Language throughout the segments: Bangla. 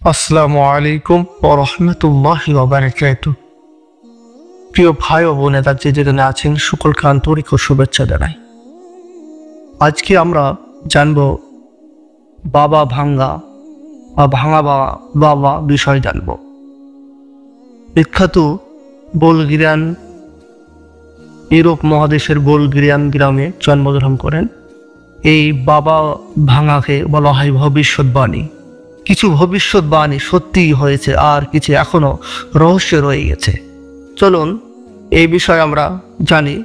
আসসালামু আলাইকুম ওয়া রাহমাতুল্লাহি ওয়া বারাকাতুহু। প্রিয় ভাই ও বোনেরা যে যেখানে আছেন সকলকে আন্তরিক ও শুভেচ্ছা জানাই। আজকে আমরা জানব বাবা ভাঙ্গা বা ভাঙা বাবা বিষয় জানব। বিখ্যাত বুলগেরিয়ান ইউরোপ মহাদেশের বুলগেরিয়ান গ্রামে জন্মগ্রহণ করেন। এই বাবা ভাঙাকে বলা হয় ভবিষ্যৎবাণী। কিছু ভবিষ্যৎবাণী সত্যিই হয়েছে, আর কিছু এখনো রহস্য রয়ে গেছে। চলুন এই বিষয়ে আমরা জানি।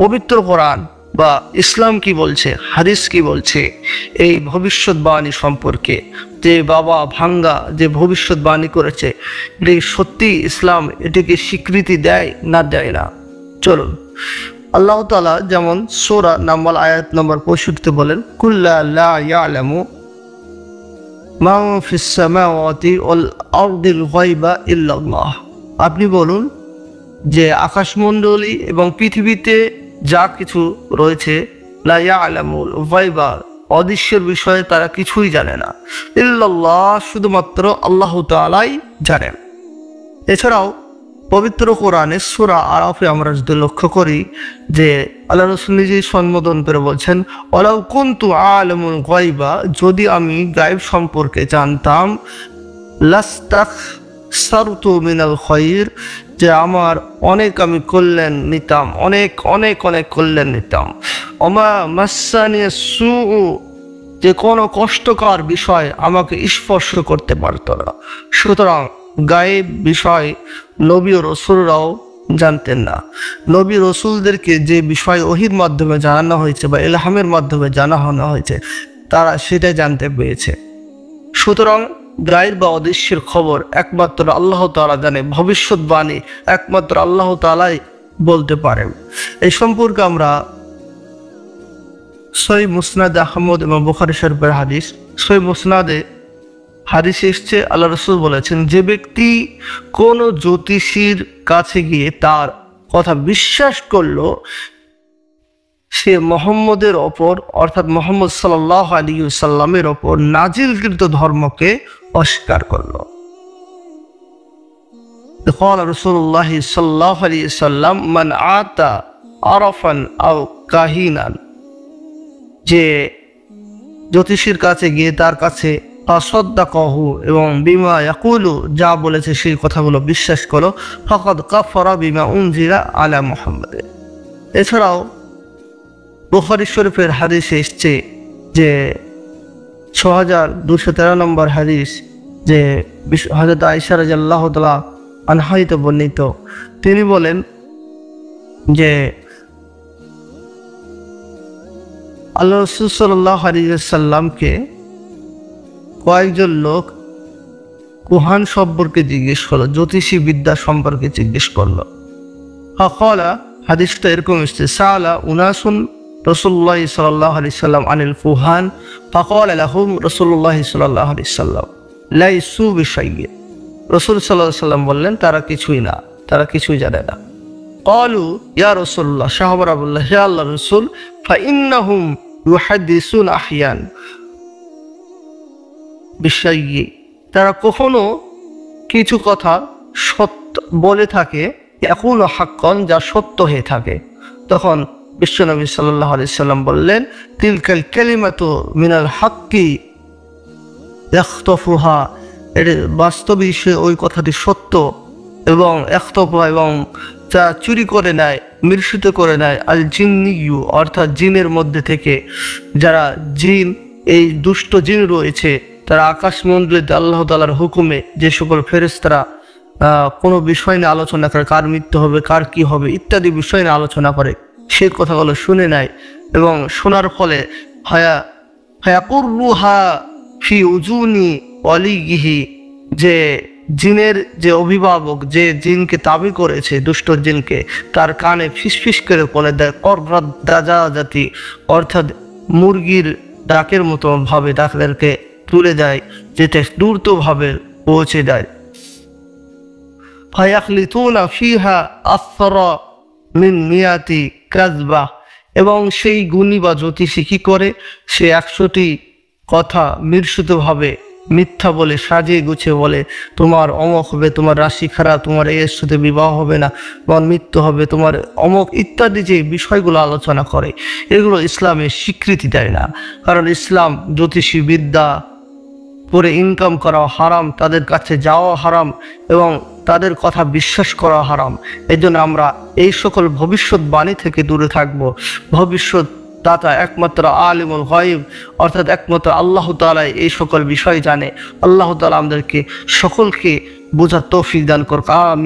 পবিত্র কোরআন বা ইসলাম কি বলছে, হাদিস কি বলছে এই ভবিষ্যৎবাণী সম্পর্কে। যে বাবা ভাঙ্গা যে ভবিষ্যৎবাণী করেছে, এটি সত্যি ইসলাম এটিকে স্বীকৃতি দেয় না দেয় না। চলুন, আল্লাহ তাআলা যেমন সূরা নাম্বার আয়াত নম্বর 65 বলেন, কুল্লা লা ইয়ালামু মান ফিস সামাওয়াতি ওয়াল আরদিল গায়বা ইল্লাল্লাহ। আপনি বলুন যে আকাশমণ্ডলী এবং পৃথিবীতে যা কিছু রয়েছে, লা ইয়ালামুল গায়বা অদৃশ্যের বিষয়ে তারা কিছুই জানে না, ইল্লাল্লাহ শুধুমাত্র আল্লাহ তাআলাই জানেন। এছাড়াও পবিত্র কোরআনে সূরা আরাফে আমরা যদি লক্ষ্য করি যে আল্লাহ রাসূল নিজেই সম্বোধন করে বলছেন, ওয়ালাউ কুনতু আলামুল গায়বা, যদি আমি গায়ব সম্পর্কে জানতাম, লাস্তাকসারতু মিনাল খায়র, যে আমার অনেক আমি কল্যাণ নিতাম, অনেক অনেক অনেক কল্যাণ নিতাম। ওমা মাসানিয়াস সূউ, যে কোনো কষ্টকর বিষয় আমাকে স্পর্শ করতে পারত না। সুতরাং গায়েব বিষয় নবী ও রসুলরাও জানতেন না। নবী রসুলদেরকে যে বিষয় ওহীর মাধ্যমে জানানো হয়েছে বা ইলহামের মাধ্যমে জানানো হয়েছে, তারা সেটা জানতে পেরেছে। সুতরাং গায়েব বা অদৃশ্যের খবর একমাত্র আল্লাহ তাআলা জানে, ভবিষ্যৎবাণী একমাত্র আল্লাহ তাআলাই বলতে পারেন। এই সম্পর্কে আমরা সহিহ মুসনাদ আহমদ এবং বুখারী শরীফের হাদিস, সহিহ মুসনাদে হাদিস এসছে, আল্লাহ রাসূল বলেছেন, যে ব্যক্তি কোন জ্যোতিষীর কাছে গিয়ে তার কথা বিশ্বাস করলো, সে মুহাম্মদের ওপর অর্থাৎ মুহাম্মদ সাল্লাল্লাহু আলাইহি ওয়াসাল্লামের ওপর নাজিলকৃত ধর্মকে অস্বীকার করলো। قال رسول الله صلى الله عليه وسلم من আতা আরাফান আও কাহিনান, যে জ্যোতিষীর কাছে গিয়ে তার কাছে ফাসাদ্দাকাহু এবং বিমা ইয়াকুলু, যা বলেছে সেই কথাগুলো বিশ্বাস করো, ফাকাদ কাফারা বিমা উনজিলা আলা মুহাম্মাদ। এছাড়াও বুখারী শরীফের হাদিসে এসছে যে 6213 নম্বর হাদিস, যে হযরত আয়েশা রাদিয়াল্লাহু তাআলা আনহা হতে বর্ণিত, তিনি বলেন যে আল্লাহ রাসূল সাল্লাল্লাহু আলাইহি ওয়াসাল্লামকে কয়েকজন লোক কুহান সম্পর্কে জিজ্ঞেস করলো, জ্যোতিষী বিদ্যা সম্পর্কে জিজ্ঞেস করলো। ফাকালা, হাদিসটা এরকম এসেছে, সাআলা উনাসুন রাসূলুল্লাহ সাল্লাল্লাহু আলাইহি ওয়াসাল্লাম আনিল কুহান ফাকালা লাহুম রাসূলুল্লাহ সাল্লাল্লাহু আলাইহি ওয়াসাল্লাম লাইসু বিশাইয়্যিন। রাসূল সাল্লাল্লাহু আলাইহি ওয়াসাল্লাম বললেন, তারা কিছুই না, তারা কিছুই জানে না। ক্বালু ইয়া রাসূলুল্লাহ, সাহাবারা বললেন, হে আল্লাহর রাসূল, ফাইন্নাহুম ইউহাদ্দিসুন আহইয়ান বিশাইয়্যি, তারা কখনো কিছু কথা সত্য বলে থাকে, এখনো হাক্কান, যা সত্য হয়ে থাকে। তখন বিশ্বনবী সাল্লাল্লাহু আলাইহি সাল্লাম বললেন, তিলকাল কালিমাতু মিনাল হাক্কি ইয়াখতাফুহা, এর বাস্তবে ওই কথাটি সত্য এবং ইখতাফা এবং যা চুরি করে নেয়, মিশ্রিত করে নেয়, আল জিন্নিয়ু, অর্থাৎ জিনের মধ্যে থেকে যারা জিন, এই দুষ্ট জিন রয়েছে, তারা আকাশমণ্ডলীতে আল্লাহ তাআলার হুকুমে যে সকল ফেরেশতারা কোনো বিষয় নিয়ে আলোচনা করে, কার মৃত্যু হবে, কার কি হবে ইত্যাদি বিষয় নিয়ে আলোচনা করে, সে কথাগুলো শুনে নেয় এবং শোনার ফলে ফায়াকুরুহা ফি উজুনি ওয়ালিহি, যে জিনের যে অভিভাবক, যে জিনকে তাবি করেছে, দুষ্ট জিনকে, তার কানে ফিসফিস করে বলে দেয়, কররাদা জাতি, অর্থাৎ মুরগির ডাকের মতো ভাবে ডাকদেরকে তুলে দেয়, যেটা দ্রুতভাবে পৌঁছে দেয়। ফায়াখলিতুনা ফিহা আসরা মিন মিয়াতি কাযবা, এবং সেই গুণী বা জ্যোতিষী কি করে, সে 100টি কথা মিশ্রিতভাবে মিথ্যা বলে সাজিয়ে গুছিয়ে বলে তোমার অমক হবে, তোমার রাশি খারাপ, তোমার এর সাথে বিবাহ হবে না, তোমার মৃত্যু হবে, তোমার অমক ইত্যাদি যে বিষয়গুলো আলোচনা করে, এগুলো ইসলামের স্বীকৃতি দেয় না। কারণ ইসলাম জ্যোতিষী বিদ্যা করে ইনকাম করা হারাম, তাদের কাছে যাওয়া হারাম এবং তাদের কথা বিশ্বাস করা হারাম। এই জন্য আমরা এই সকল ভবিষ্যৎবাণী থেকে দূরে থাকব। ভবিষ্যৎ দাতা একমাত্র আলিমুল গায়ব, অর্থাৎ একমাত্র আল্লাহ তাআলা এই সকল বিষয় জানে। আল্লাহ তাআলা আমাদেরকে সকলকে বোঝার তৌফিক দান করুক। আমিন।